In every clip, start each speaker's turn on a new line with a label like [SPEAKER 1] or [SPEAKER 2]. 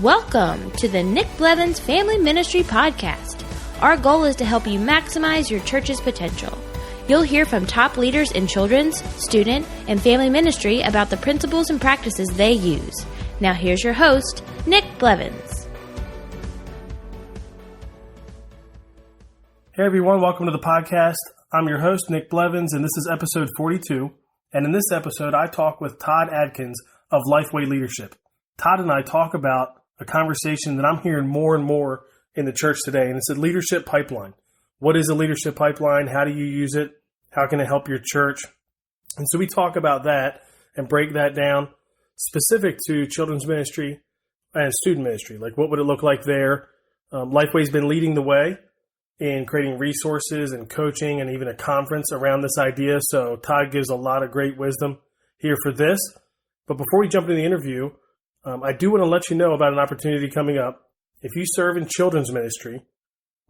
[SPEAKER 1] Welcome to the Nick Blevins Family Ministry Podcast. Our goal is to help you maximize your church's potential. You'll hear from top leaders in children's, student, and family ministry about the principles and practices they use. Now here's your host, Nick Blevins.
[SPEAKER 2] Hey everyone, welcome to the podcast. I'm your host, Nick Blevins, and this is episode 42. And in this episode, I talk with Todd Adkins of LifeWay Leadership. Todd and I talk about a conversation that I'm hearing more and more in the church today, and it's a leadership pipeline. What is a leadership pipeline? How do you use it? How can it help your church? And so we talk about that and break that down specific to children's ministry and student ministry. Like, what would it look like there? LifeWay's been leading the way in creating resources and coaching and even a conference around this idea. So Todd gives a lot of great wisdom here for this. But before we jump into the interview, I do want to let you know about an opportunity coming up. If you serve in children's ministry,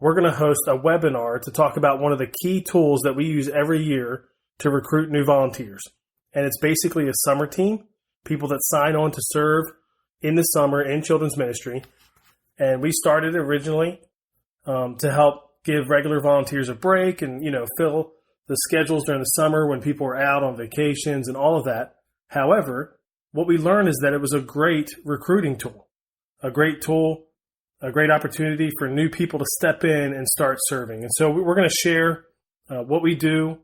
[SPEAKER 2] we're going to host a webinar to talk about one of the key tools that we use every year to recruit new volunteers. And it's basically a summer team, people that sign on to serve in the summer in children's ministry. And we started originally to help give regular volunteers a break and, fill the schedules during the summer when people are out on vacations and all of that. However, what we learned is that it was a great recruiting tool, a great opportunity for new people to step in and start serving. And so we're going to share what we do,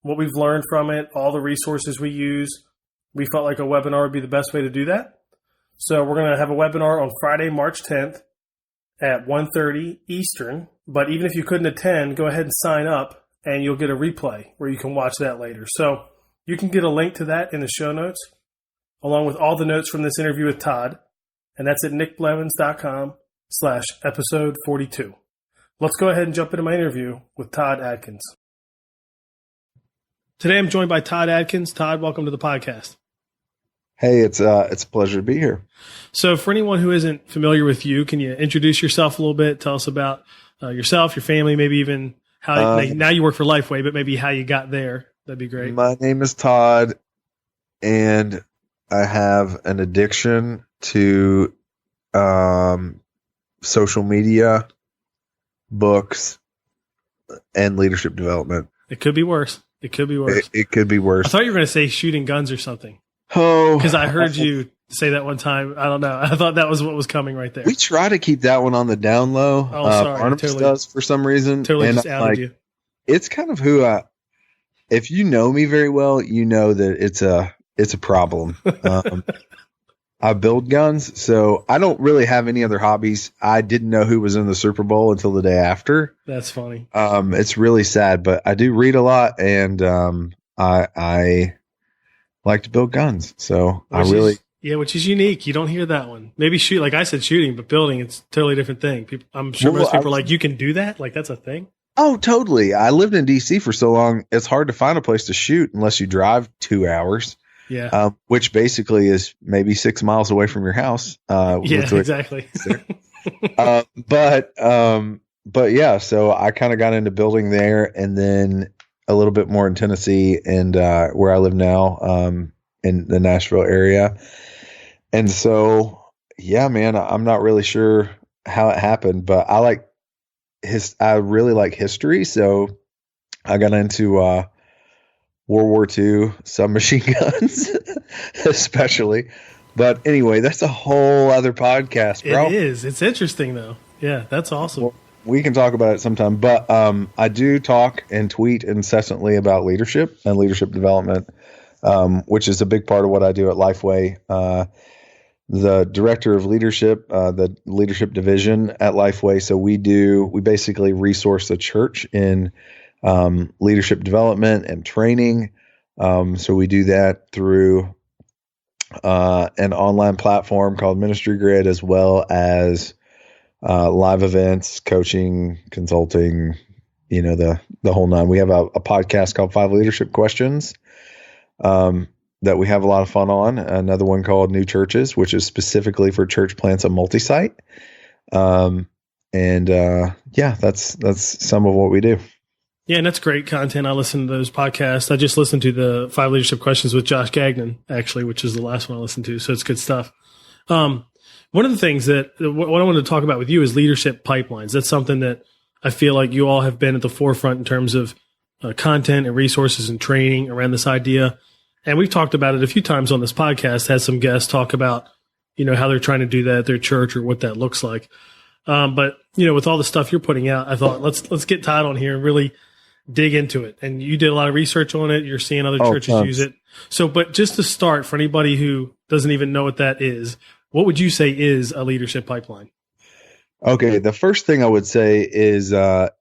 [SPEAKER 2] what we've learned from it, all the resources we use. We felt like a webinar would be the best way to do that. So we're going to have a webinar on Friday, March 10th at 1:30 Eastern. But even if you couldn't attend, go ahead and sign up and you'll get a replay where you can watch that later. So you can get a link to that in the show notes, along with all the notes from this interview with Todd. And that's at nickblevins.com/episode 42. Let's go ahead and jump into my interview with Todd Adkins. Today I'm joined by Todd Adkins. Todd, welcome to the podcast.
[SPEAKER 3] Hey, it's a pleasure to be here.
[SPEAKER 2] So for anyone who isn't familiar with you, can you introduce yourself a little bit? Tell us about yourself, your family, maybe even how now you work for LifeWay, but maybe how you got there. That'd be great.
[SPEAKER 3] My name is Todd, and I have an addiction to social media, books, and leadership development.
[SPEAKER 2] It could be worse. It could be worse.
[SPEAKER 3] It could be worse.
[SPEAKER 2] I thought you were going to say shooting guns or something.
[SPEAKER 3] Oh,
[SPEAKER 2] because I heard you say that one time. I don't know. I thought that was what was coming right there.
[SPEAKER 3] We try to keep that one on the down low.
[SPEAKER 2] Oh, sorry.
[SPEAKER 3] Barnabas
[SPEAKER 2] totally
[SPEAKER 3] does for some reason.
[SPEAKER 2] Totally and just outed you.
[SPEAKER 3] It's kind of who if you know me very well, you know that it's a problem. I build guns, so I don't really have any other hobbies. I didn't know who was in the Super Bowl until the day after.
[SPEAKER 2] That's funny.
[SPEAKER 3] It's really sad, but I do read a lot, and I like to build guns. So
[SPEAKER 2] which is unique. You don't hear that one. Maybe like I said, shooting, but building, it's a totally different thing. I'm sure most people are like, you can do that? Like, that's a thing?
[SPEAKER 3] Oh, totally. I lived in D.C. for so long, it's hard to find a place to shoot unless you drive 2 hours.
[SPEAKER 2] Yeah.
[SPEAKER 3] Which basically is maybe 6 miles away from your house.
[SPEAKER 2] Exactly.
[SPEAKER 3] But yeah, so I kind of got into building there, and then a little bit more in Tennessee and where I live now, in the Nashville area. And so, yeah, man, I'm not really sure how it happened, but I really like history. So I got into World War II submachine guns, especially. But anyway, that's a whole other podcast, bro.
[SPEAKER 2] It is. It's interesting, though. Yeah, that's awesome.
[SPEAKER 3] Well, we can talk about it sometime. But I do talk and tweet incessantly about leadership and leadership development, which is a big part of what I do at LifeWay. The director of leadership, the leadership division at LifeWay. So we basically resource the church in leadership development and training. So we do that through an online platform called Ministry Grid, as well as live events, coaching, consulting, the whole nine. We have a podcast called 5 Leadership Questions that we have a lot of fun on. Another one called New Churches, which is specifically for church plants and multi-site. That's some of what we do.
[SPEAKER 2] Yeah, and that's great content. I listen to those podcasts. I just listened to the 5 Leadership Questions with Josh Gagnon, actually, which is the last one I listened to. So it's good stuff. One of the things that what I wanted to talk about with you is leadership pipelines. That's something that I feel like you all have been at the forefront in terms of content and resources and training around this idea. And we've talked about it a few times on this podcast, had some guests talk about, how they're trying to do that at their church or what that looks like. But, with all the stuff you're putting out, I thought let's get Todd on here and really dig into it. And you did a lot of research on it. You're seeing other churches use it. So, but just to start, for anybody who doesn't even know what that is, what would you say is a leadership pipeline?
[SPEAKER 3] Okay. The first thing I would say is don't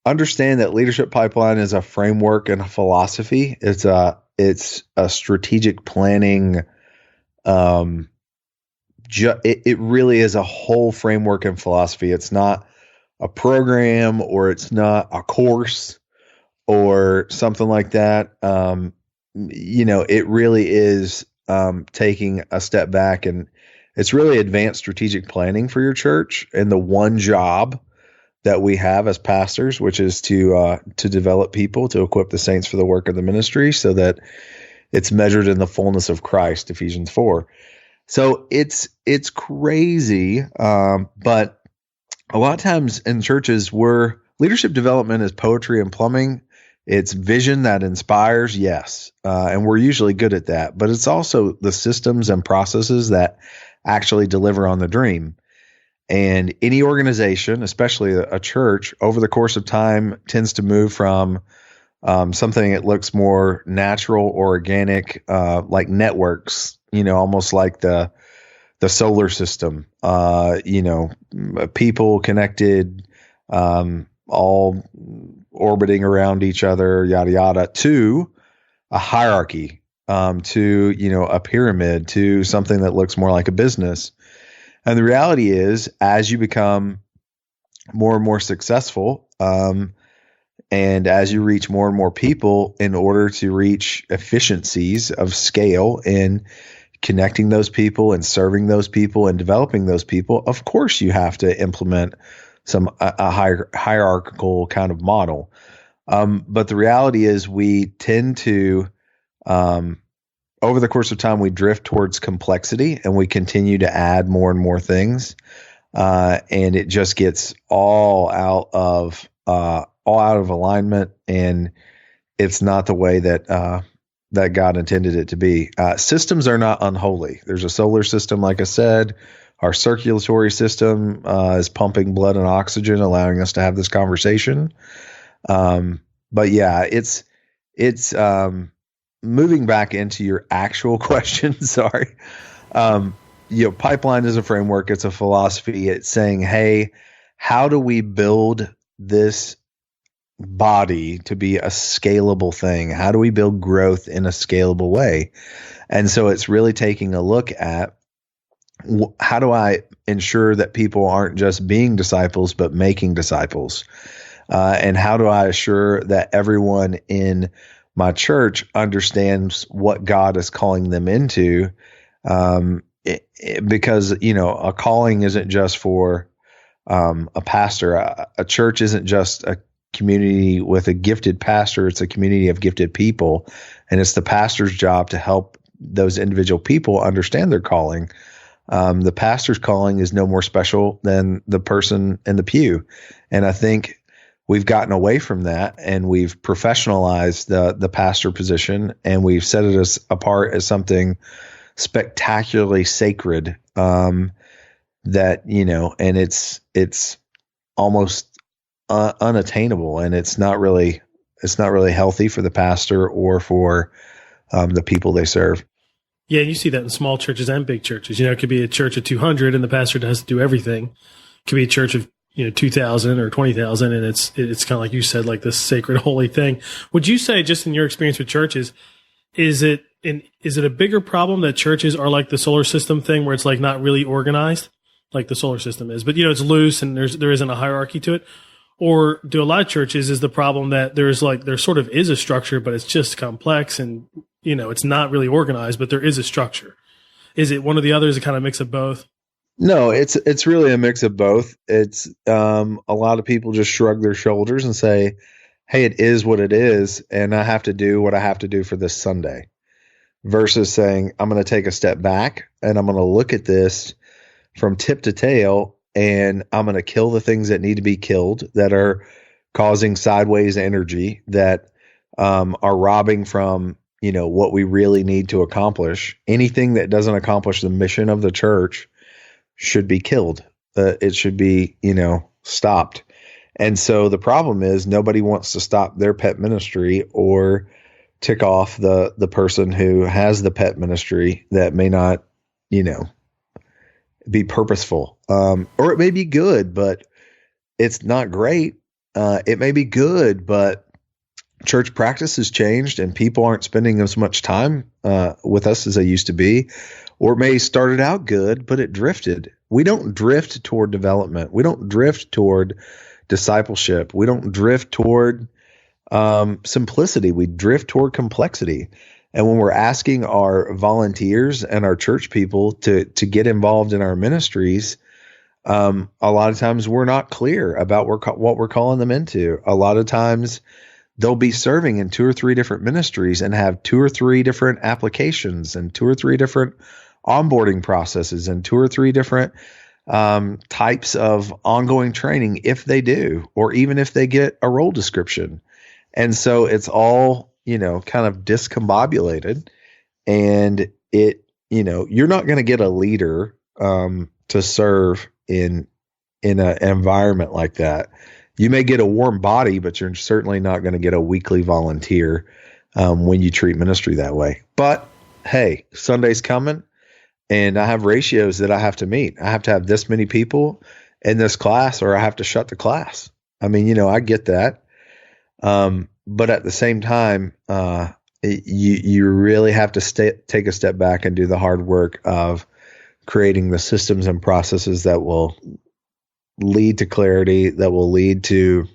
[SPEAKER 3] understand that leadership pipeline is a framework and a philosophy. It's a strategic planning. It really is a whole framework and philosophy. It's not a program, or it's not a course or something like that. It really is taking a step back, and it's really advanced strategic planning for your church. And the one job that we have as pastors, which is to develop people, to equip the saints for the work of the ministry, so that it's measured in the fullness of Christ, Ephesians 4. So it's crazy, but a lot of times in churches where leadership development is poetry and plumbing, it's vision that inspires, yes, and we're usually good at that. But it's also the systems and processes that actually deliver on the dream. And any organization, especially a church, over the course of time tends to move from something that looks more natural or organic, like networks, almost like the solar system, people connected, all orbiting around each other, yada, yada, to a hierarchy, to, a pyramid, to something that looks more like a business. And the reality is, as you become more and more successful, and as you reach more and more people, in order to reach efficiencies of scale in connecting those people and serving those people and developing those people, of course you have to implement a hierarchical kind of model. But the reality is, we tend to, over the course of time, we drift towards complexity, and we continue to add more and more things, and it just gets all out of alignment, and it's not the way that God intended it to be. Systems are not unholy. There's a solar system, like I said. Our circulatory system is pumping blood and oxygen, allowing us to have this conversation. But yeah, it's moving back into your actual question. Sorry. Pipeline is a framework. It's a philosophy. It's saying, hey, how do we build this body to be a scalable thing? How do we build growth in a scalable way? And so it's really taking a look at, how do I ensure that people aren't just being disciples, but making disciples? And how do I assure that everyone in my church understands what God is calling them into? Because, a calling isn't just for a pastor. A church isn't just a community with a gifted pastor. It's a community of gifted people. And it's the pastor's job to help those individual people understand their calling. The pastor's calling is no more special than the person in the pew. And I think we've gotten away from that, and we've professionalized the pastor position, and we've set it apart as something spectacularly sacred, and it's almost unattainable, and it's not really healthy for the pastor or for the people they serve.
[SPEAKER 2] Yeah, you see that in small churches and big churches. It could be a church of 200 and the pastor has to do everything. It could be a church of 2,000 or 20,000, and it's kind of like you said, like this sacred holy thing. Would you say, just in your experience with churches, is it a bigger problem that churches are like the solar system thing, where it's like not really organized, like the solar system is, but it's loose and there isn't a hierarchy to it? Or do a lot of churches is the problem that there sort of is a structure, but it's just complex and it's not really organized, but there is a structure? Is it one or the other? Is it kind of a mix of both?
[SPEAKER 3] No, it's really a mix of both. It's a lot of people just shrug their shoulders and say, hey, it is what it is, and I have to do what I have to do for this Sunday. versus saying, I'm going to take a step back and I'm going to look at this from tip to tail, and I'm going to kill the things that need to be killed that are causing sideways energy, that are robbing from, what we really need to accomplish. Anything that doesn't accomplish the mission of the church should be killed. It should be, stopped. And so the problem is nobody wants to stop their pet ministry or tick off the person who has the pet ministry that may not, be purposeful. Or it may be good, but it's not great. It may be good, but church practice has changed and people aren't spending as much time with us as they used to be. Or it may started out good, but it drifted. We don't drift toward development. We don't drift toward discipleship. We don't drift toward simplicity. We drift toward complexity. And when we're asking our volunteers and our church people to get involved in our ministries, a lot of times we're not clear about what we're calling them into. A lot of times they'll be serving in 2 or 3 different ministries and have 2 or 3 different applications and 2 or 3 different onboarding processes and 2 or 3 different types of ongoing training, if they do, or even if they get a role description. And so it's all, kind of discombobulated, and you're not going to get a leader to serve in an environment like that. You may get a warm body, but you're certainly not going to get a weekly volunteer when you treat ministry that way. But hey, Sunday's coming, and I have ratios that I have to meet. I have to have this many people in this class, or I have to shut the class. I mean, I get that. But at the same time, you really have to take a step back and do the hard work of creating the systems and processes that will lead to clarity, that will lead to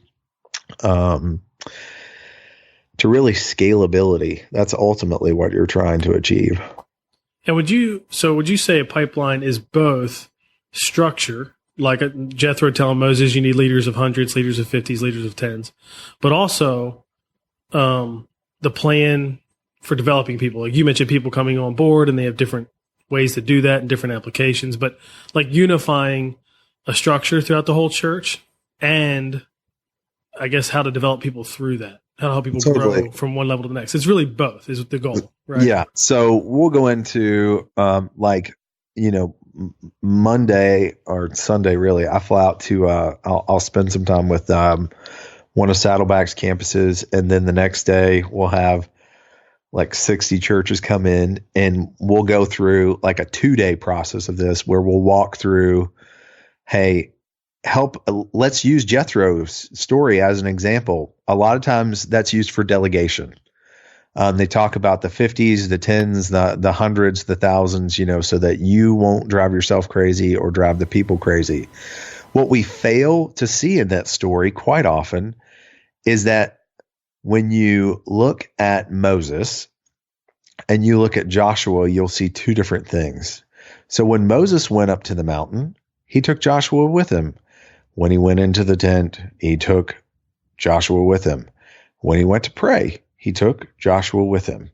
[SPEAKER 3] really scalability. That's ultimately what you're trying to achieve.
[SPEAKER 2] And would you say a pipeline is both structure, like Jethro telling Moses you need leaders of hundreds, leaders of 50s, leaders of 10s, but also the plan for developing people? Like you mentioned, people coming on board and they have different ways to do that and different applications, but like unifying a structure throughout the whole church, and I guess how to develop people through that, how to help people grow from one level to the next. It's really both is the goal, right? Yeah.
[SPEAKER 3] So we'll go into Monday or Sunday, really. I fly out to I'll spend some time with one of Saddleback's campuses, and then the next day we'll have like 60 churches come in, and we'll go through like a 2-day process of this where we'll walk through, hey, let's use Jethro's story as an example. A lot of times that's used for delegation. They talk about the 50s, the 10s, the hundreds, the thousands, so that you won't drive yourself crazy or drive the people crazy. What we fail to see in that story quite often is that when you look at Moses and you look at Joshua, you'll see 2 different things. So when Moses went up to the mountain, he took Joshua with him. When he went into the tent, he took Joshua with him. When he went to pray, he took Joshua with him.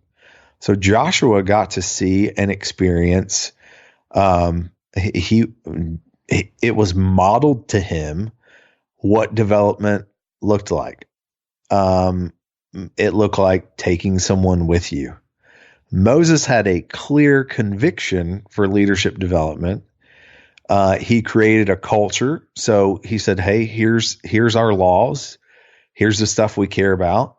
[SPEAKER 3] So Joshua got to see and experience, it was modeled to him what development looked like. It looked like taking someone with you. Moses had a clear conviction for leadership development. He created a culture. So he said, hey, here's our laws. Here's the stuff we care about.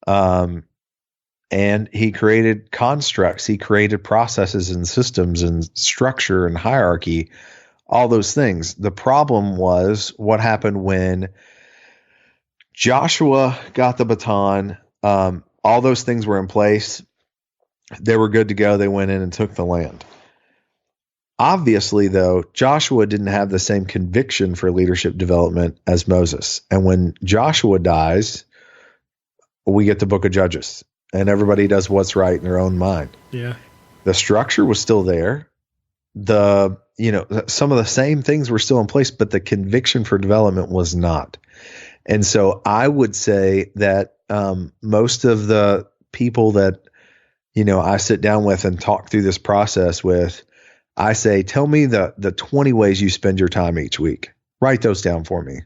[SPEAKER 3] And he created constructs. He created processes and systems and structure and hierarchy, all those things. The problem was what happened when Joshua got the baton. All those things were in place. They were good to go. They went in and took the land. Obviously, though, Joshua didn't have the same conviction for leadership development as Moses. And when Joshua dies, we get the book of Judges, and everybody does what's right in their own mind.
[SPEAKER 2] Yeah.
[SPEAKER 3] The structure was still there. Some of the same things were still in place, but the conviction for development was not. And so I would say that most of the people that, I sit down with and talk through this process with, I say, tell me the 20 ways you spend your time each week. Write those down for me.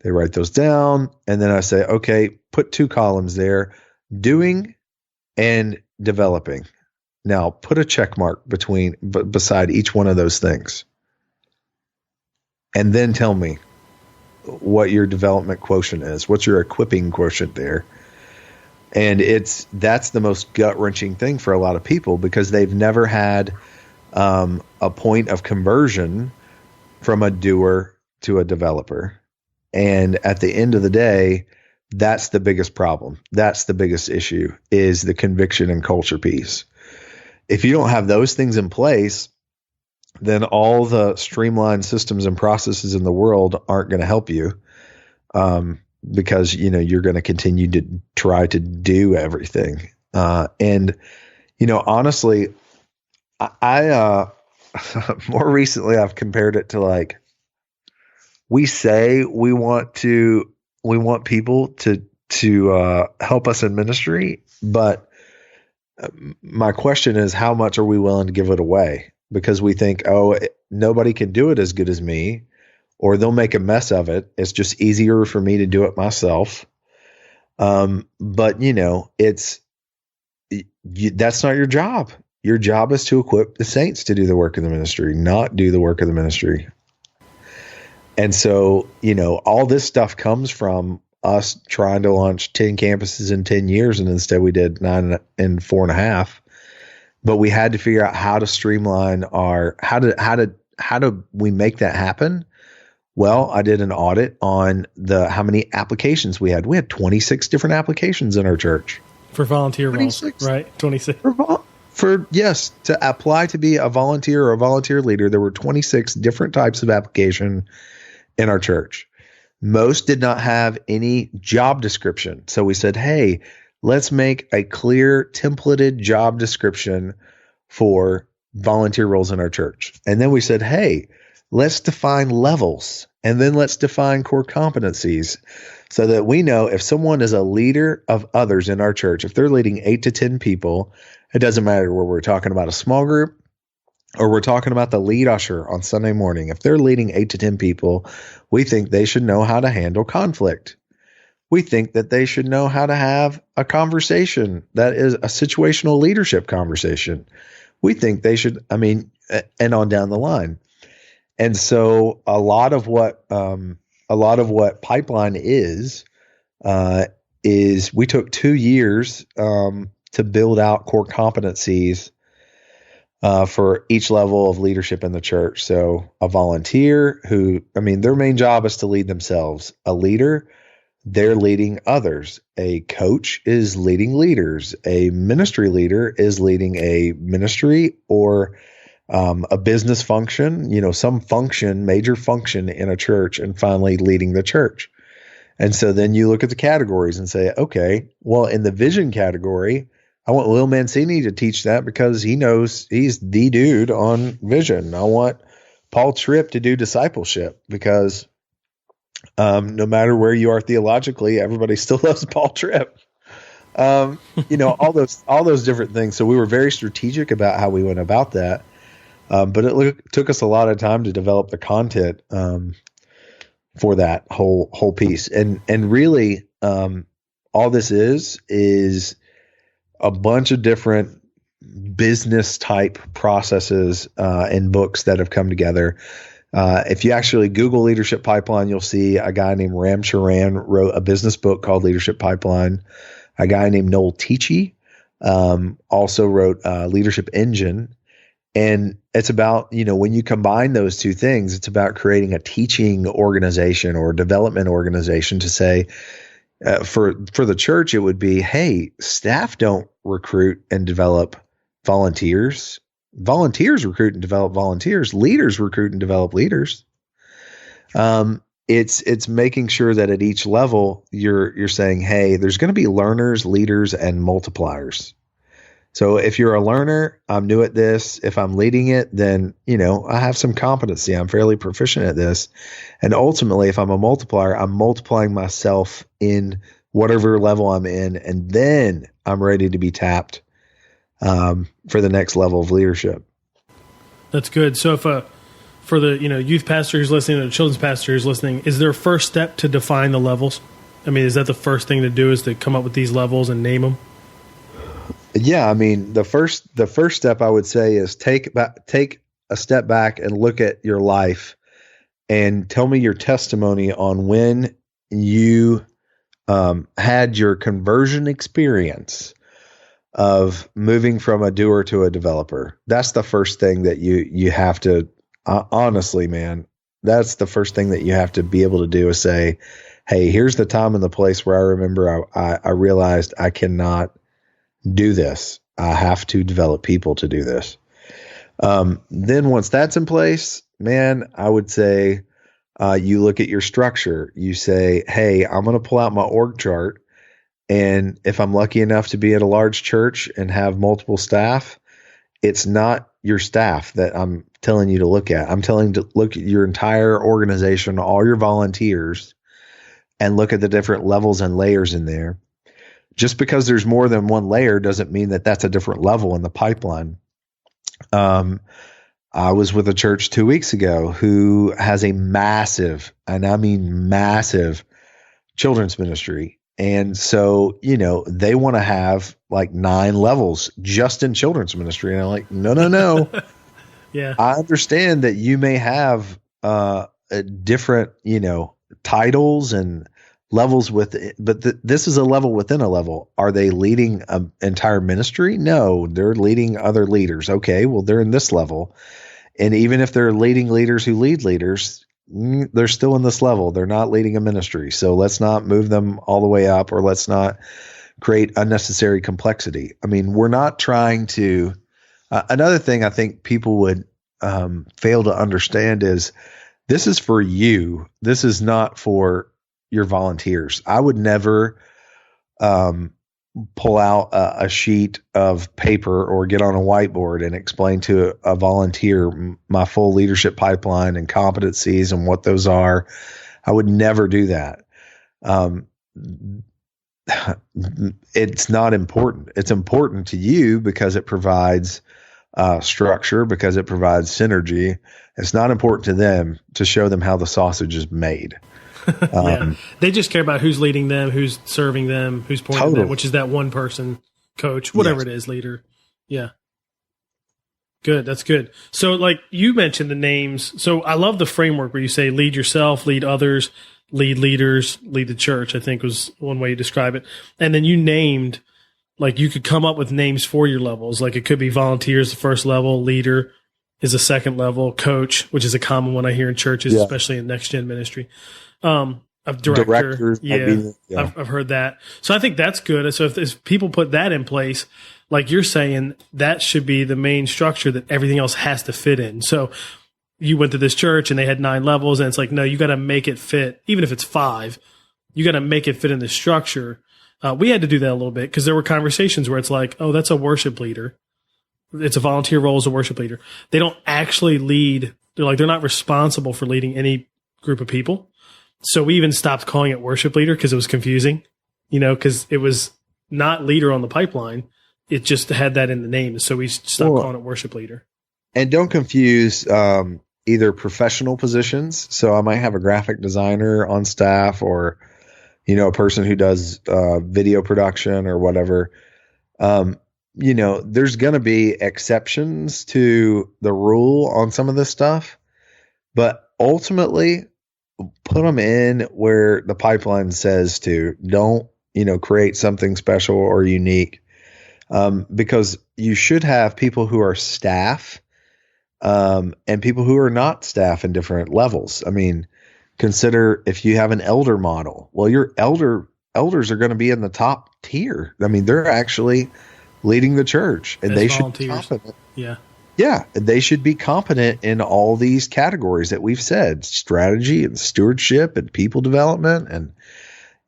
[SPEAKER 3] They write those down. And then I say, okay, put 2 columns there, doing and developing. Now put a check mark beside each one of those things. And then tell me what your development quotient is. What's your equipping quotient there? And that's the most gut-wrenching thing for a lot of people, because they've never had a point of conversion from a doer to a developer. And at the end of the day, that's the biggest problem. That's the biggest issue, is the conviction and culture piece. If you don't have those things in place, then all the streamlined systems and processes in the world aren't going to help you, because, you're going to continue to try to do everything. And honestly, I more recently, I've compared it to, like, we say we want people to help us in ministry, but my question is, how much are we willing to give it away? Because we think, nobody can do it as good as me, or they'll make a mess of it. It's just easier for me to do it myself. But that's not your job. Your job is to equip the saints to do the work of the ministry, not do the work of the ministry. And so, all this stuff comes from us trying to launch 10 campuses in 10 years. And instead we did 9 in 4.5. But we had to figure out how to streamline how do we make that happen? Well, I did an audit on how many applications we had. We had 26 different applications in our church.
[SPEAKER 2] For volunteer roles, right? 26.
[SPEAKER 3] Yes, to apply to be a volunteer or a volunteer leader, there were 26 different types of application in our church. Most did not have any job description. So we said, hey, let's make a clear templated job description for volunteer roles in our church. And then we said, hey, let's define levels, and then let's define core competencies, so that we know if someone is a leader of others in our church, if they're leading 8 to 10 people, it doesn't matter whether we're talking about a small group or we're talking about the lead usher on Sunday morning. If they're leading 8 to 10 people, we think they should know how to handle conflict. We think that they should know how to have a conversation that is a situational leadership conversation. We think they should, and on down the line. And so a lot of what Pipeline is we took 2 years to build out core competencies for each level of leadership in the church. So a volunteer their main job is to lead themselves. A leader, they're leading others. A coach is leading leaders. A ministry leader is leading a ministry or a business function, some function, major function in a church, and finally leading the church. And so then you look at the categories and say, okay, well, in the vision category, I want Will Mancini to teach that because he knows he's the dude on vision. I want Paul Tripp to do discipleship because no matter where you are theologically, everybody still loves Paul Tripp. All those different things. So we were very strategic about how we went about that. But it took us a lot of time to develop the content for that whole piece. And really, all this is a bunch of different business type processes and books that have come together. If you actually Google Leadership Pipeline, you'll see a guy named Ram Charan wrote a business book called Leadership Pipeline. A guy named Noel Tichy also wrote Leadership Engine. And it's about, when you combine those two things, it's about creating a teaching organization or development organization to say, for the church, it would be, hey, staff don't recruit and develop volunteers. Volunteers recruit and develop volunteers. Leaders recruit and develop leaders. It's making sure that at each level you're saying, hey, there's going to be learners, leaders, and multipliers. So if you're a learner, I'm new at this. If I'm leading it, then, I have some competency. I'm fairly proficient at this. And ultimately, if I'm a multiplier, I'm multiplying myself in whatever level I'm in. And then I'm ready to be tapped for the next level of leadership.
[SPEAKER 2] That's good. So if for the youth pastor who's listening or the children's pastor who's listening, is there a first step to define the levels? I mean, is that the first thing to do, is to come up with these levels and name them?
[SPEAKER 3] Yeah, I mean, the first step I would say is take a step back and look at your life and tell me your testimony on when you had your conversion experience of moving from a doer to a developer. That's the first thing that you have to, honestly, man, that's the first thing that you have to be able to do, is say, hey, here's the time and the place where I remember I realized I cannot do this. I have to develop people to do this. Then once that's in place, man, I would say you look at your structure. You say, hey, I'm going to pull out my org chart. And if I'm lucky enough to be at a large church and have multiple staff, it's not your staff that I'm telling you to look at. I'm telling you to look at your entire organization, all your volunteers, and look at the different levels and layers in there. Just because there's more than one layer doesn't mean that that's a different level in the pipeline. I was with a church 2 weeks ago who has a massive, and I mean massive, children's ministry. And so, they want to have like 9 levels just in children's ministry. And I'm like, no.
[SPEAKER 2] Yeah.
[SPEAKER 3] I understand that you may have different, titles and levels with it, but this is a level within a level. Are they leading an entire ministry? No, they're leading other leaders. Okay, well, they're in this level. And even if they're leading leaders who lead leaders, they're still in this level. They're not leading a ministry. So let's not move them all the way up, or let's not create unnecessary complexity. I mean, we're not trying to another thing I think people would fail to understand is this is for you. This is not for your volunteers. I would never pull out a sheet of paper or get on a whiteboard and explain to a volunteer my full leadership pipeline and competencies and what those are. I would never do that. It's not important. It's important to you because it provides structure, because it provides synergy. It's not important to them to show them how the sausage is made.
[SPEAKER 2] Yeah. They just care about who's leading them, who's serving them, who's pointing them, which is that one person, coach, whatever it is, leader. Yeah. Good. That's good. So like you mentioned the names. So I love the framework where you say lead yourself, lead others, lead leaders, lead the church, I think was one way you describe it. And then you named, like you could come up with names for your levels. Like it could be volunteers, the first level, leader is a second level, coach, which is a common one I hear in churches, especially in next gen ministry. Of director. I've heard that. So I think that's good. So if people put that in place, like you're saying, that should be the main structure that everything else has to fit in. So you went to this church and they had 9 levels, and it's like, no, you got to make it fit. Even if it's 5, you got to make it fit in the structure. We had to do that a little bit because there were conversations where it's like, oh, that's a worship leader. It's a volunteer role as a worship leader. They don't actually lead. They're not responsible for leading any group of people. So we even stopped calling it worship leader because it was confusing, because it was not leader on the pipeline. It just had that in the name. So we stopped calling it worship leader.
[SPEAKER 3] And don't confuse either professional positions. So I might have a graphic designer on staff, or, a person who does video production or whatever. There's going to be exceptions to the rule on some of this stuff, but ultimately, put them in where the pipeline says to. Don't, create something special or unique, because you should have people who are staff and people who are not staff in different levels. I mean, consider if you have an elder model. Well, your elders are going to be in the top tier. I mean, they're actually leading the church, and they should be competent. Yeah, they should be competent in all these categories that we've said: strategy and stewardship and people development and,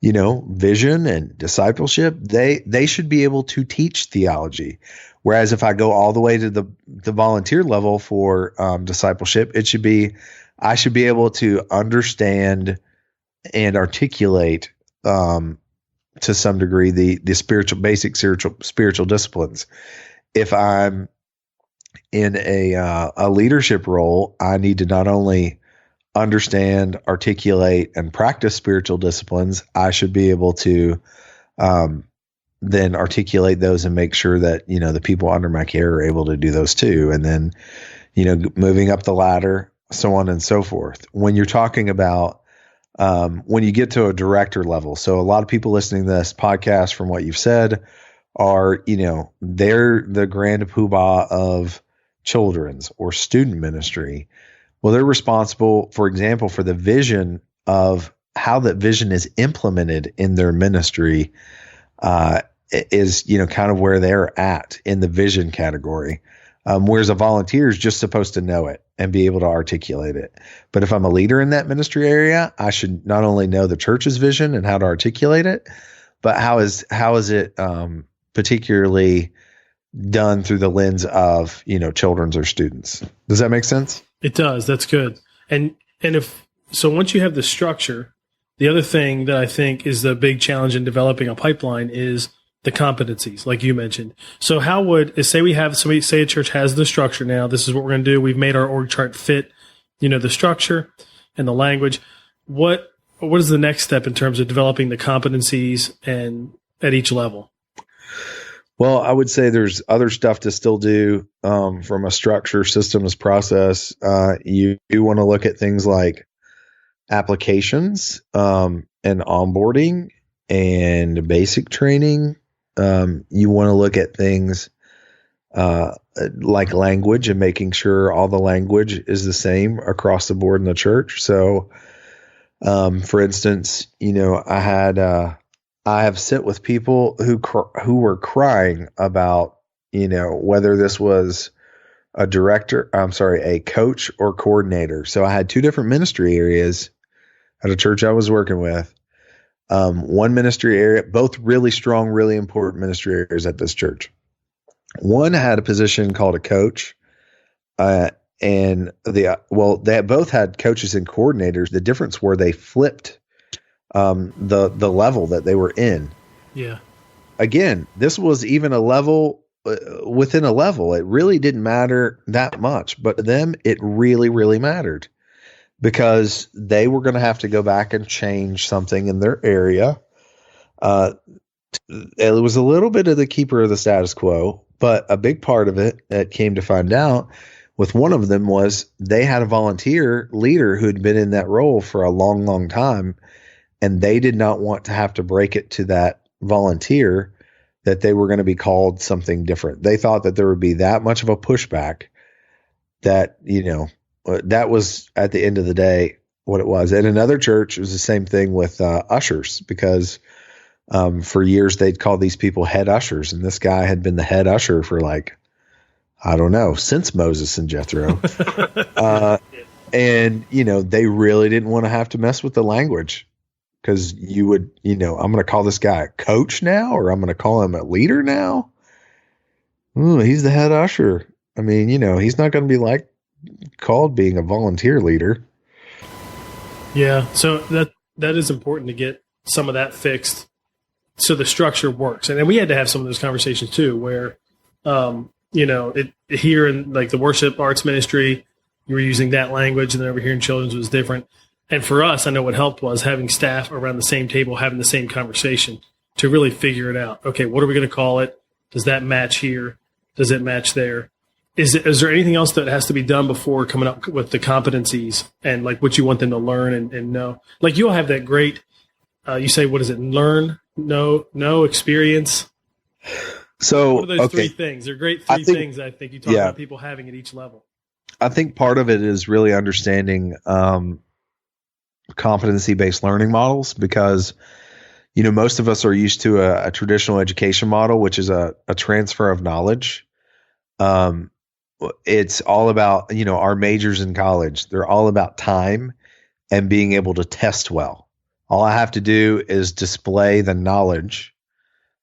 [SPEAKER 3] vision and discipleship. They should be able to teach theology. Whereas if I go all the way to the volunteer level for discipleship, I should be able to understand and articulate to some degree the basic spiritual disciplines. if I'm in a leadership role, I need to not only understand, articulate, and practice spiritual disciplines, I should be able to then articulate those and make sure that, the people under my care are able to do those too. And then, moving up the ladder, so on and so forth. When you're talking about, when you get to a director level, so a lot of people listening to this podcast from what you've said are, they're the grand poobah of children's or student ministry. Well, they're responsible, for example, for the vision of how that vision is implemented in their ministry, is, kind of where they're at in the vision category. Whereas a volunteer is just supposed to know it and be able to articulate it. But if I'm a leader in that ministry area, I should not only know the church's vision and how to articulate it, but how is it particularly done through the lens of, children's or students. Does that make sense?
[SPEAKER 2] It does. That's good. And once you have the structure, the other thing that I think is the big challenge in developing a pipeline is the competencies, like you mentioned. So how say a church has the structure now, this is what we're going to do. We've made our org chart fit, the structure and the language. What is the next step in terms of developing the competencies and at each level?
[SPEAKER 3] Well, I would say there's other stuff to still do from a structure, systems, process. You want to look at things like applications and onboarding and basic training. You want to look at things like language and making sure all the language is the same across the board in the church. So, for instance, I have sit with people who were crying about, whether this was a coach or coordinator. So I had two different ministry areas at a church I was working with. One ministry area, both really strong, really important ministry areas at this church. One had a position called a coach, and they both had coaches and coordinators. The difference were they flipped the level that they were in.
[SPEAKER 2] Yeah.
[SPEAKER 3] Again, this was even a level within a level. It really didn't matter that much, but to them, it really, really mattered because they were going to have to go back and change something in their area. It was a little bit of the keeper of the status quo, but a big part of it that came to find out with one of them was they had a volunteer leader who had been in that role for a long, long time. And they did not want to have to break it to that volunteer that they were going to be called something different. They thought that there would be that much of a pushback that, that was at the end of the day what it was. At another church, it was the same thing with ushers because for years they'd call these people head ushers. And this guy had been the head usher for since Moses and Jethro. And, they really didn't want to have to mess with the language. Because you would, I'm going to call this guy a coach now, or I'm going to call him a leader now. Ooh, he's the head usher. I mean, he's not going to be called being a volunteer leader.
[SPEAKER 2] Yeah. So that is important to get some of that fixed so the structure works. And then we had to have some of those conversations too, where, here in the worship arts ministry, you were using that language, and then over here in children's was different. And for us, I know what helped was having staff around the same table, having the same conversation to really figure it out. Okay, what are we going to call it? Does that match here? Does it match there? Is there anything else that has to be done before coming up with the competencies and what you want them to learn and know? You all have that great, you say, what is it? Learn, know, experience.
[SPEAKER 3] So
[SPEAKER 2] what are those three things? They're great things I think you talk about people having at each level.
[SPEAKER 3] I think part of it is really understanding competency-based learning models because, most of us are used to a traditional education model, which is a transfer of knowledge. It's all about, our majors in college. They're all about time and being able to test well. All I have to do is display the knowledge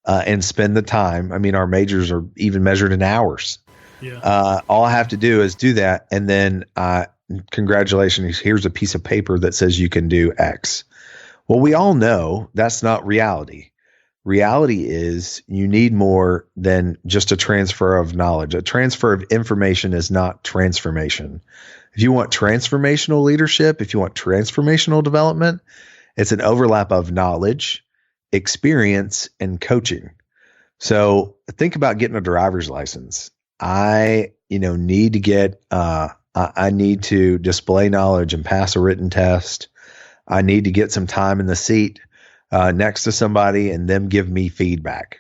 [SPEAKER 3] and spend the time. I mean, our majors are even measured in hours. Yeah. All I have to do is do that. And then congratulations, here's a piece of paper that says you can do X. Well, we all know that's not reality. reality is you need more than just a transfer of knowledge. A transfer of information is not transformation. If you want transformational leadership, if you want transformational development, it's an overlap of knowledge, experience, and coaching. So think about getting a driver's license. I need to get, I need to display knowledge and pass a written test. I need to get some time in the seat next to somebody and them give me feedback.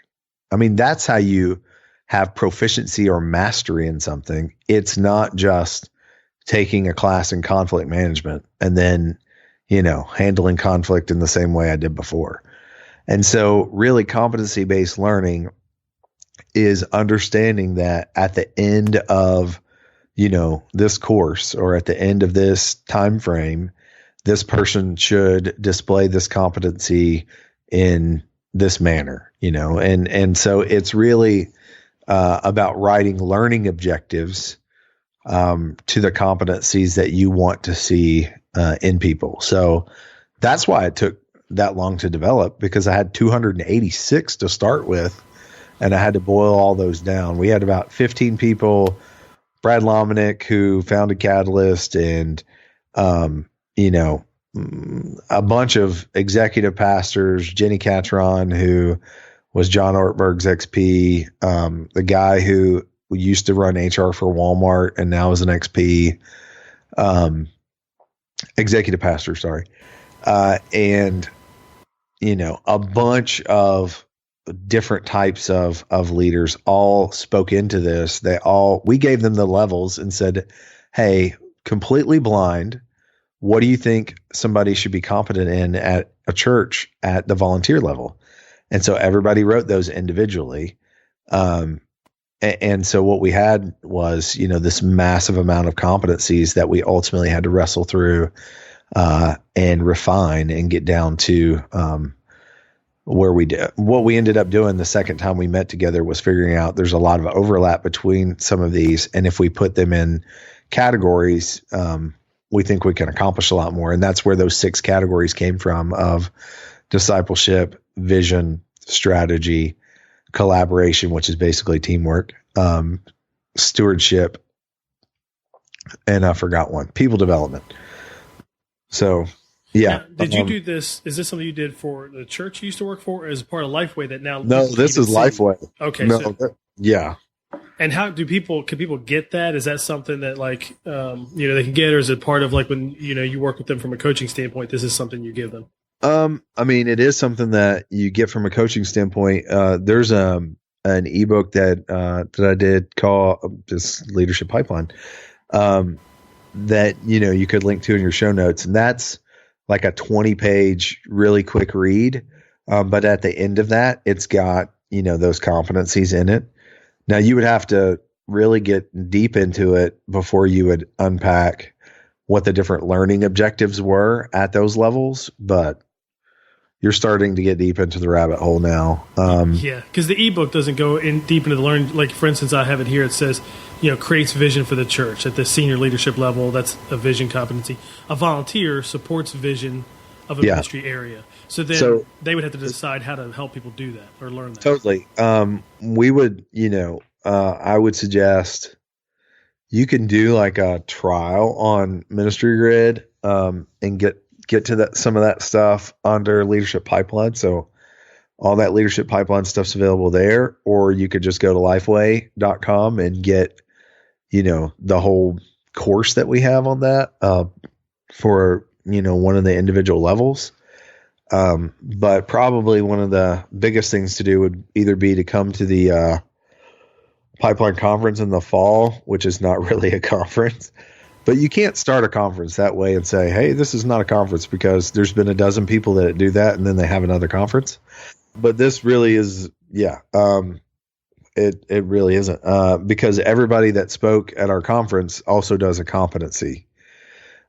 [SPEAKER 3] I mean, that's how you have proficiency or mastery in something. It's not just taking a class in conflict management and then, handling conflict in the same way I did before. And so really competency-based learning is understanding that at the end of, this course or at the end of this time frame, this person should display this competency in this manner, and so it's really about writing learning objectives to the competencies that you want to see in people. So that's why it took that long to develop, because I had 286 to start with, and I had to boil all those down. We had about 15 people, Brad Lomenick, who founded Catalyst, and, a bunch of executive pastors, Jenny Catron, who was John Ortberg's XP, the guy who used to run HR for Walmart and now is an XP, executive pastor, sorry. And, a bunch of different types of leaders all spoke into this. We gave them the levels and said, hey, completely blind, what do you think somebody should be competent in at a church at the volunteer level? And so everybody wrote those individually. And so what we had was, this massive amount of competencies that we ultimately had to wrestle through and refine and get down to where we did. What we ended up doing the second time we met together was figuring out there's a lot of overlap between some of these. And if we put them in categories, we think we can accomplish a lot more. And that's where those 6 categories came from of discipleship, vision, strategy, collaboration, which is basically teamwork, stewardship, and I forgot one, people development. So, yeah.
[SPEAKER 2] Now, did you do this? Is this something you did for the church you used to work for, or as part of LifeWay that now?
[SPEAKER 3] No, this is LifeWay.
[SPEAKER 2] Okay.
[SPEAKER 3] No, yeah.
[SPEAKER 2] And how can people get that? Is that something that they can get, or is it part of when, you work with them from a coaching standpoint, this is something you give them?
[SPEAKER 3] I mean, it is something that you get from a coaching standpoint. There's an ebook that I did called this Leadership Pipeline, that, you could link to in your show notes. And that's like a 20-page, really quick read. But at the end of that, it's got, those competencies in it. Now you would have to really get deep into it before you would unpack what the different learning objectives were at those levels, but you're starting to get deep into the rabbit hole now.
[SPEAKER 2] Yeah, because the ebook doesn't go in deep into the learning. Like, for instance, I have it here. It says, creates vision for the church at the senior leadership level. That's a vision competency. A volunteer supports vision of a ministry area. So then they would have to decide how to help people do that or learn that.
[SPEAKER 3] Totally. We would, I would suggest you can do like a trial on Ministry Grid, and get to some of that stuff under Leadership Pipeline. So all that Leadership Pipeline stuff's available there, or you could just go to lifeway.com and get, the whole course that we have on that, for, one of the individual levels. But probably one of the biggest things to do would either be to come to the Pipeline Conference in the fall, which is not really a conference. But you can't start a conference that way and say, hey, this is not a conference, because there's been a dozen people that do that and then they have another conference. But this really is, it really isn't, because everybody that spoke at our conference also does a competency.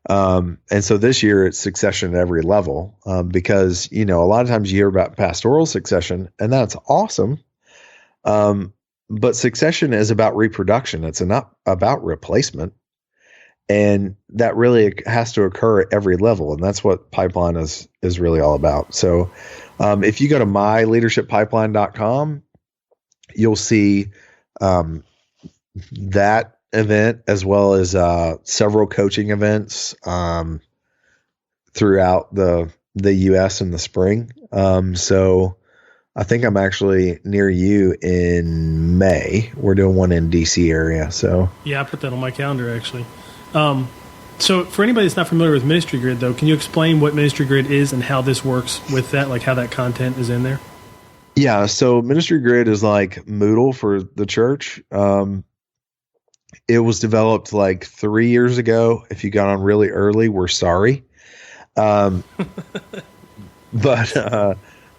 [SPEAKER 3] And so this year it's succession at every level, because, a lot of times you hear about pastoral succession, and that's awesome. But succession is about reproduction. It's not about replacement. And that really has to occur at every level. And that's what Pipeline is really all about. So If you go to myleadershippipeline.com, you'll see that event as well as several coaching events throughout the U.S. in the spring. So I think I'm actually near you in May. We're doing one in DC area. So
[SPEAKER 2] yeah, I put that on my calendar actually. So for anybody that's not familiar with Ministry Grid, though, can you explain what Ministry Grid is and how this works with that, like how that content is in there?
[SPEAKER 3] Yeah, so Ministry Grid is like Moodle for the church. It was developed like 3 years ago. If you got on really early, we're sorry. But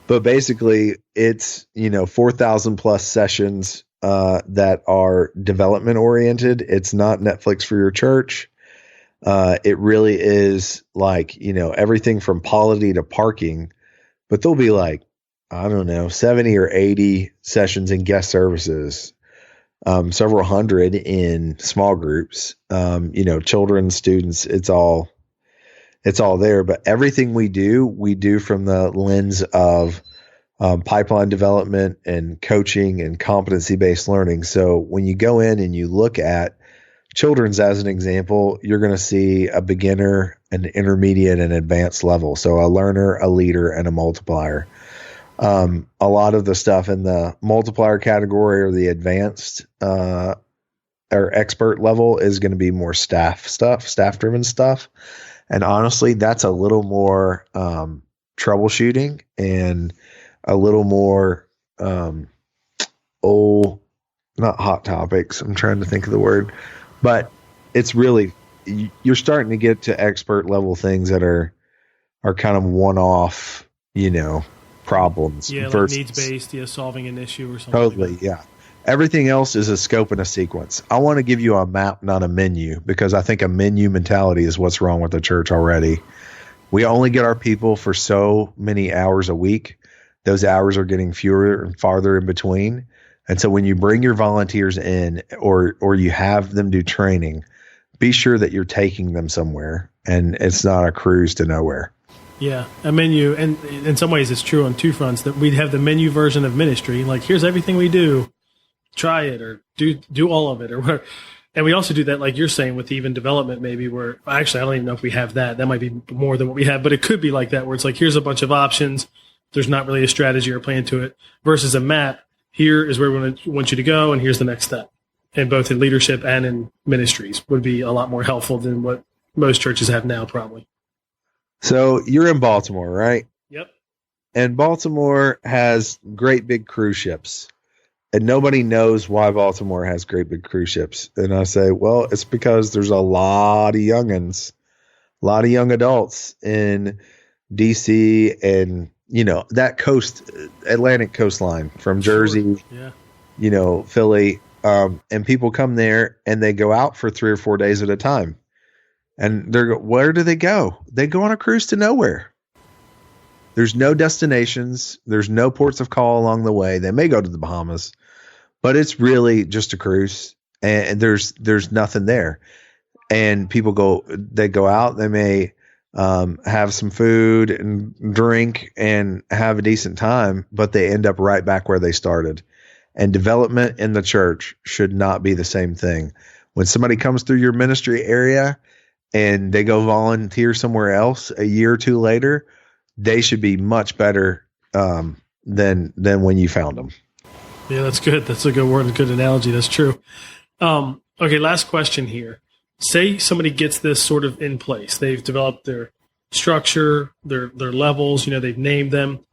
[SPEAKER 3] basically it's, 4,000 plus sessions that are development oriented. It's not Netflix for your church. It really is like, everything from polity to parking, but there'll be like, I don't know, 70 or 80 sessions in guest services, several hundred in small groups, children, students, it's all there. But everything we do from the lens of pipeline development and coaching and competency-based learning. So when you go in and you look at children's as an example, you're going to see a beginner, an intermediate, and advanced level. So a learner, a leader, and a multiplier. A lot of the stuff in the multiplier category or the advanced or expert level is going to be more staff-driven stuff. And honestly, that's a little more troubleshooting and a little more not hot topics. I'm trying to think of the word. But it's really, you're starting to get to expert level things that are kind of one-off, problems.
[SPEAKER 2] Yeah, like needs-based, solving an issue or something.
[SPEAKER 3] Totally,
[SPEAKER 2] like that.
[SPEAKER 3] yeah. Everything else is a scope and a sequence. I want to give you a map, not a menu, because I think a menu mentality is what's wrong with the church already. We only get our people for so many hours a week. Those hours are getting fewer and farther in between. And so when you bring your volunteers in or you have them do training, be sure that you're taking them somewhere and it's not a cruise to nowhere.
[SPEAKER 2] Yeah, a menu. And in some ways it's true on two fronts, that we'd have the menu version of ministry. Like, here's everything we do. Try it or do all of it or whatever. And we also do that, like you're saying, with even development, maybe where actually, I don't even know if we have that. That might be more than what we have, but it could be like that, where it's like, here's a bunch of options. There's not really a strategy or plan to it versus a map. Here is where we want you to go, and here's the next step. And both in leadership and in ministries would be a lot more helpful than what most churches have now, probably.
[SPEAKER 3] So you're in Baltimore, right?
[SPEAKER 2] Yep.
[SPEAKER 3] And Baltimore has great big cruise ships. And nobody knows why Baltimore has great big cruise ships. And I say, well, it's because there's a lot of youngins, a lot of young adults in D.C. and that Atlantic coastline from Jersey,
[SPEAKER 2] yeah.
[SPEAKER 3] Philly, and people come there and they go out for 3 or 4 days at a time. And where do they go? They go on a cruise to nowhere. There's no destinations. There's no ports of call along the way. They may go to the Bahamas, but it's really just a cruise and there's nothing there. And people they go out, they may have some food and drink and have a decent time, but they end up right back where they started. And development in the church should not be the same thing. When somebody comes through your ministry area and they go volunteer somewhere else a year or two later, they should be much better than when you found them.
[SPEAKER 2] Yeah, that's good. That's a good word, a good analogy. That's true. Okay, last question here. Say somebody gets this sort of in place. They've developed their structure, their levels, they've named them,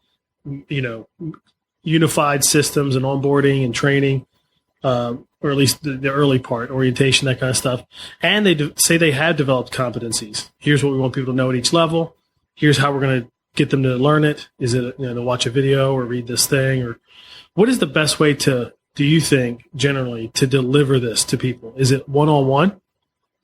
[SPEAKER 2] unified systems and onboarding and training, or at least the early part, orientation, that kind of stuff. And they say they have developed competencies. Here's what we want people to know at each level. Here's how we're going to get them to learn it. Is it to watch a video or read this thing? Or what is the best way do you think, generally, to deliver this to people? Is it one-on-one?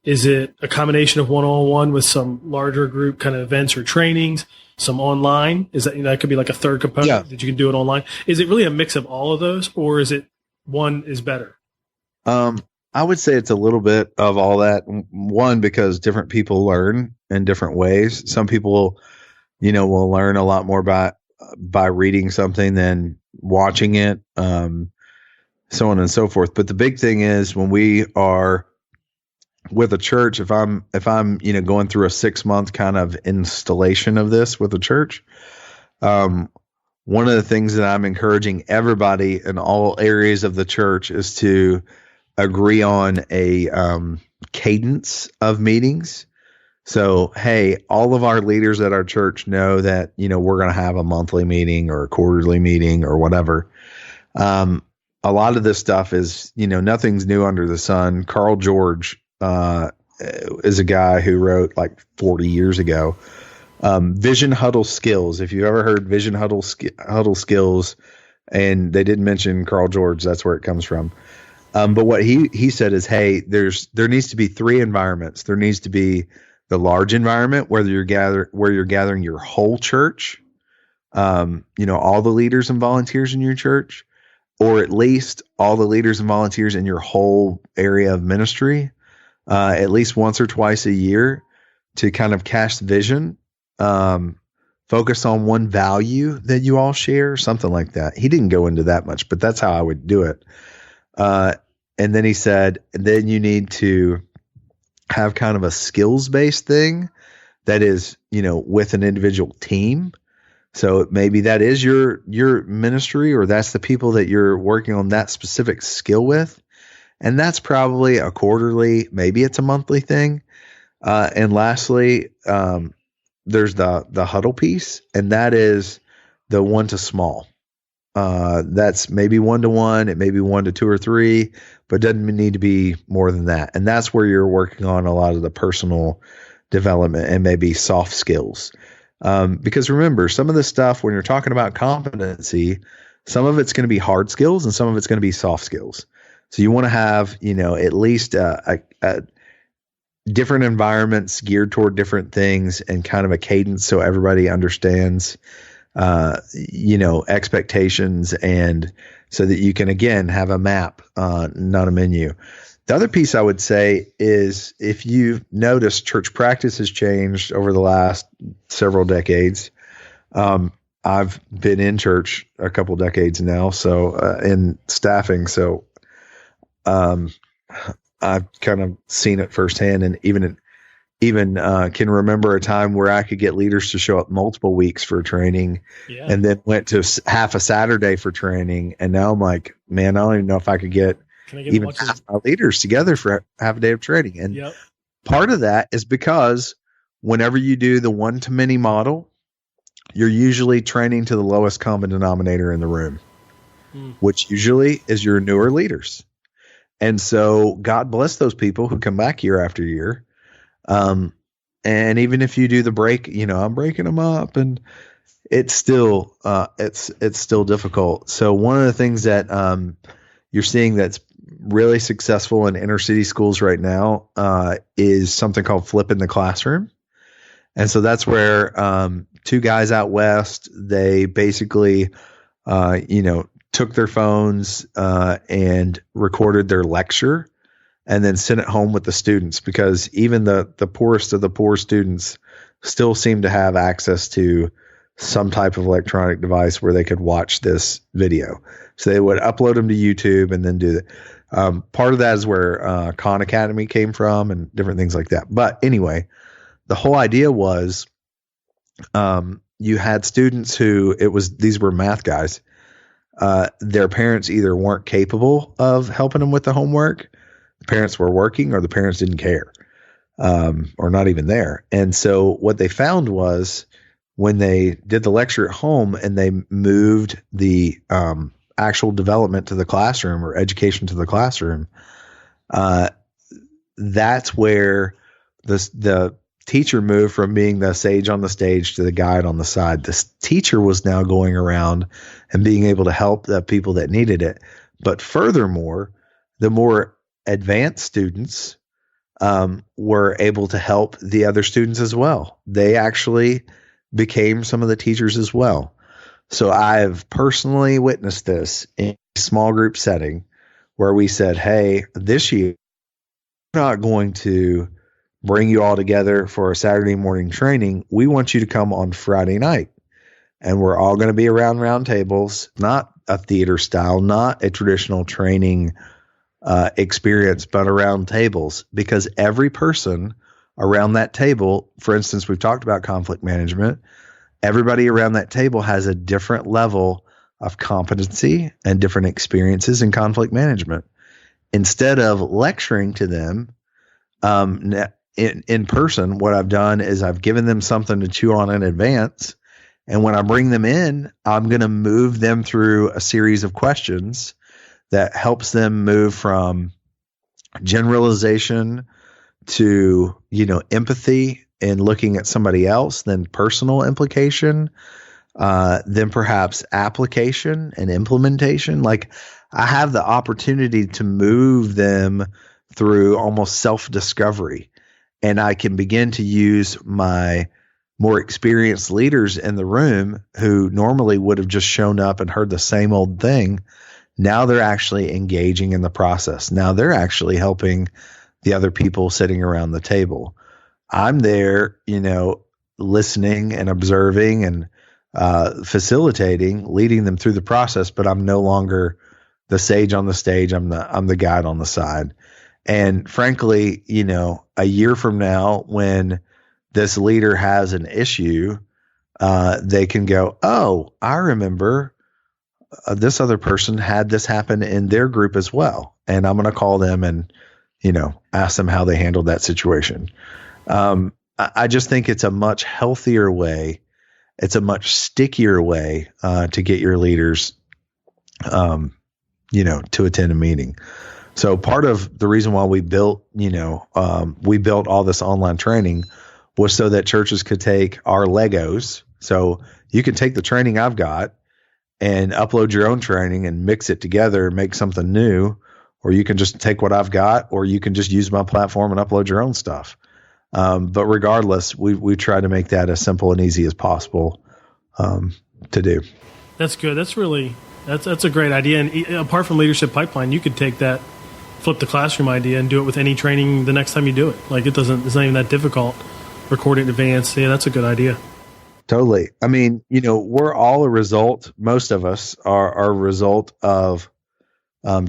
[SPEAKER 2] Is it a combination of one-on-one with some larger group kind of events or trainings, some online? Is that could be like a third component that you can do it online? Is it really a mix of all of those, or is it one is better?
[SPEAKER 3] I would say it's a little bit of all that. One, because different people learn in different ways. Some people, will learn a lot more by by reading something than watching it, so on and so forth. But the big thing is when we are with a church, if I'm going through a 6-month kind of installation of this with a church, one of the things that I'm encouraging everybody in all areas of the church is to agree on a cadence of meetings. So, hey, all of our leaders at our church know that, we're going to have a monthly meeting or a quarterly meeting or whatever. A lot of this stuff is, nothing's new under the sun. Carl George is a guy who wrote like 40 years ago, Vision Huddle Skills. If you've ever heard Vision Huddle Skills, and they didn't mention Carl George, that's where it comes from. But what he said is, hey, there needs to be 3 environments. There needs to be the large environment where you're gathering your whole church, all the leaders and volunteers in your church, or at least all the leaders and volunteers in your whole area of ministry, at least once or twice a year, to kind of cast vision, focus on one value that you all share, something like that. He didn't go into that much, but that's how I would do it. And then he said, and then you need to have kind of a skills-based thing that is, with an individual team. So maybe that is your ministry, or that's the people that you're working on that specific skill with. And that's probably a quarterly, maybe it's a monthly thing. And lastly, there's the huddle piece, and that is the 1 to small. That's maybe 1-to-1, it may be 1 to 2 or 3, but doesn't need to be more than that. And that's where you're working on a lot of the personal development and maybe soft skills. Because remember, some of this stuff, when you're talking about competency, some of it's going to be hard skills and some of it's going to be soft skills. So you want to have, at least a different environments geared toward different things and kind of a cadence so everybody understands expectations, and so that you can, again, have a map, not a menu. The other piece I would say is, if you've noticed, church practice has changed over the last several decades. I've been in church a couple decades now, so in staffing, so I've kind of seen it firsthand, and even can remember a time where I could get leaders to show up multiple weeks for training, and then went to half a Saturday for training. And now I'm like, man, I don't even know if I could get even half my leaders together for half a day of training. And part of that is because whenever you do the one-to-many model, you're usually training to the lowest common denominator in the room, which usually is your newer leaders. And so God bless those people who come back year after year. And even if you do the break, I'm breaking them up, and it's still, it's still difficult. So one of the things that, you're seeing that's really successful in inner city schools right now, is something called Flip in the Classroom. And so that's where, 2 guys out west, they basically, took their phones, and recorded their lecture, and then sent it home with the students, because even the poorest of the poor students still seem to have access to some type of electronic device where they could watch this video. So they would upload them to YouTube and then do that. Part of that is where Khan Academy came from and different things like that. But anyway, the whole idea was, you had students who, these were math guys. Their parents either weren't capable of helping them with the homework, the parents were working, or the parents didn't care, or not even there. And so what they found was, when they did the lecture at home and they moved the actual development to the classroom, or education to the classroom, that's where the teacher moved from being the sage on the stage to the guide on the side. This teacher was now going around and being able to help the people that needed it. But furthermore, the more advanced students were able to help the other students as well. They actually became some of the teachers as well. So I've personally witnessed this in a small group setting where we said, hey, this year, we're not going to bring you all together for a Saturday morning training. We want you to come on Friday night. and we're all going to be around round tables, not a theater style, not a traditional training experience, but around tables, because every person around that table, for instance, we've talked about conflict management. Everybody around that table has a different level of competency and different experiences in conflict management. Instead of lecturing to them in person, what I've done is I've given them something to chew on in advance. And when I bring them in, I'm going to move them through a series of questions that helps them move from generalization to, empathy and looking at somebody else, then personal implication, then perhaps application and implementation. Like, I have the opportunity to move them through almost self-discovery, and I can begin to use my more experienced leaders in the room who normally would have just shown up and heard the same old thing. Now they're actually engaging in the process. Now they're actually helping the other people sitting around the table. I'm there, listening and observing and facilitating, leading them through the process, but I'm no longer the sage on the stage. I'm the guide on the side. And frankly, a year from now, when this leader has an issue, they can go, oh, I remember this other person had this happen in their group as well. And I'm going to call them and, ask them how they handled that situation. I just think it's a much healthier way. It's a much stickier way to get your leaders, to attend a meeting. So part of the reason why we built all this online training was so that churches could take our Legos. So you can take the training I've got and upload your own training and mix it together, make something new, or you can just take what I've got, or you can just use my platform and upload your own stuff. But regardless, we try to make that as simple and easy as possible to do.
[SPEAKER 2] That's good. That's a great idea. And apart from Leadership Pipeline, you could take that, flip the classroom idea, and do it with any training the next time you do it. Like, it's not even that difficult. Record it in advance. Yeah, that's a good idea.
[SPEAKER 3] Totally. I mean, we're all a result. Most of us are a result of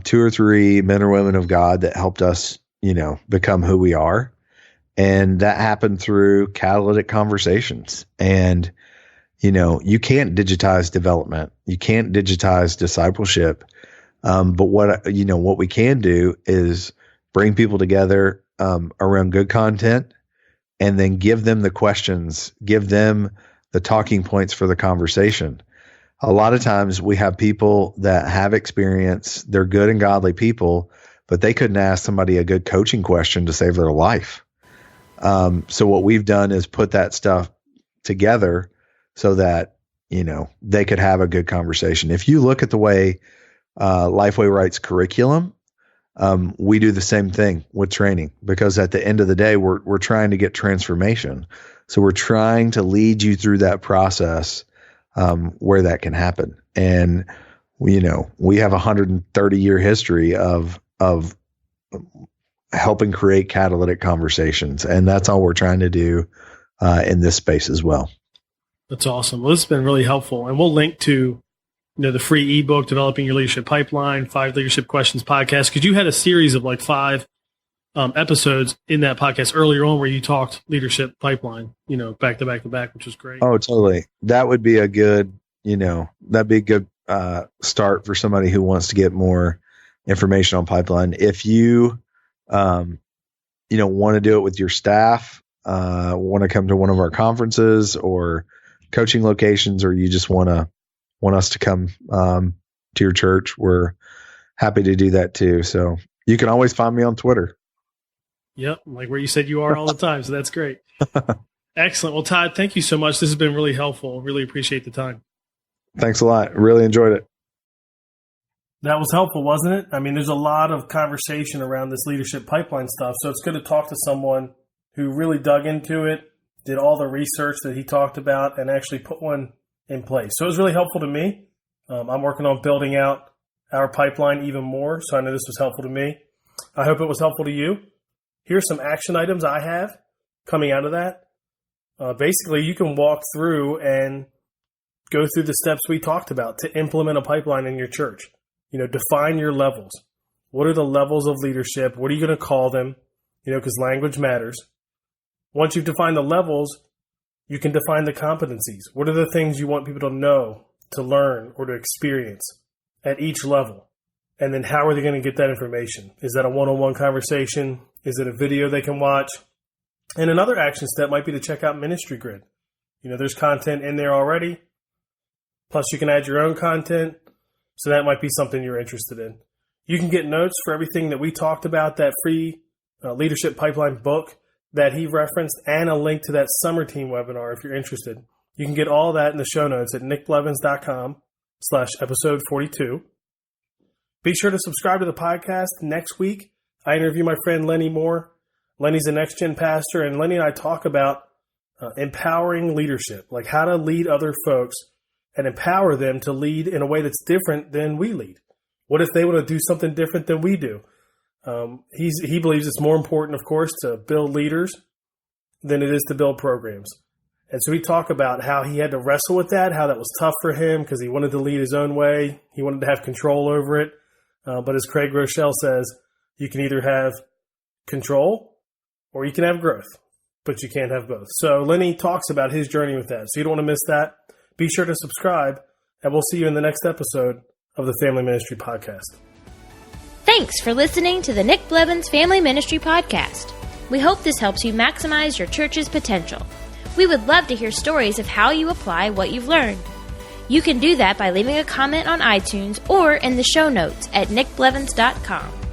[SPEAKER 3] 2 or 3 men or women of God that helped us, become who we are. And that happened through catalytic conversations. And, you can't digitize development. You can't digitize discipleship. But what we can do is bring people together around good content, and then give them the questions, give them the talking points for the conversation. A lot of times we have people that have experience, they're good and godly people, but they couldn't ask somebody a good coaching question to save their life. So what we've done is put that stuff together so that, they could have a good conversation. If you look at the way LifeWay writes curriculum, we do the same thing with training, because at the end of the day, we're trying to get transformation. So we're trying to lead you through that process where that can happen. And, we have 130-year history of helping create catalytic conversations. And that's all we're trying to do in this space as well.
[SPEAKER 2] That's awesome. Well, this has been really helpful. And we'll link to the free ebook, Developing Your Leadership Pipeline, 5 Leadership Questions podcast, because you had a series of like 5 episodes in that podcast earlier on where you talked leadership pipeline, back to back to back, which was great.
[SPEAKER 3] Oh, totally. That would be a good, that'd be a good start for somebody who wants to get more information on pipeline. If you, want to do it with your staff, want to come to one of our conferences or coaching locations, or you just want us to come to your church, we're happy to do that too. So you can always find me on Twitter.
[SPEAKER 2] Yep, like where you said you are all the time. So that's great. Excellent. Well, Todd, thank you so much. This has been really helpful. Really appreciate the time.
[SPEAKER 3] Thanks a lot. Really enjoyed it.
[SPEAKER 2] That was helpful, wasn't it? I mean, there's a lot of conversation around this leadership pipeline stuff. So it's good to talk to someone who really dug into it, did all the research that he talked about, and actually put one in place. So it was really helpful to me. I'm working on building out our pipeline even more. So I know this was helpful to me. I hope it was helpful to you. Here's some action items I have coming out of that. Basically, you can walk through and go through the steps we talked about to implement a pipeline in your church. Define your levels. What are the levels of leadership? What are you going to call them? Because language matters. Once you've defined the levels, you can define the competencies. What are the things you want people to know, to learn, or to experience at each level? And then how are they going to get that information? Is that a one-on-one conversation? Is it a video they can watch? And another action step might be to check out Ministry Grid. There's content in there already. Plus, you can add your own content. So that might be something you're interested in. You can get notes for everything that we talked about, that free Leadership Pipeline book that he referenced, and a link to that summer team webinar if you're interested. You can get all that in the show notes at nickblevins.com/episode 42. Be sure to subscribe to the podcast. Next week, I interview my friend Lenny Moore. Lenny's a Next Gen pastor, and Lenny and I talk about empowering leadership, like how to lead other folks and empower them to lead in a way that's different than we lead. What if they want to do something different than we do? He believes it's more important, of course, to build leaders than it is to build programs. And so we talk about how he had to wrestle with that, how that was tough for him because he wanted to lead his own way. He wanted to have control over it. But as Craig Rochelle says, you can either have control or you can have growth, but you can't have both. So Lenny talks about his journey with that. So you don't want to miss that. Be sure to subscribe, and we'll see you in the next episode of the Family Ministry Podcast.
[SPEAKER 1] Thanks for listening to the Nick Blevins Family Ministry Podcast. We hope this helps you maximize your church's potential. We would love to hear stories of how you apply what you've learned. You can do that by leaving a comment on iTunes or in the show notes at nickblevins.com.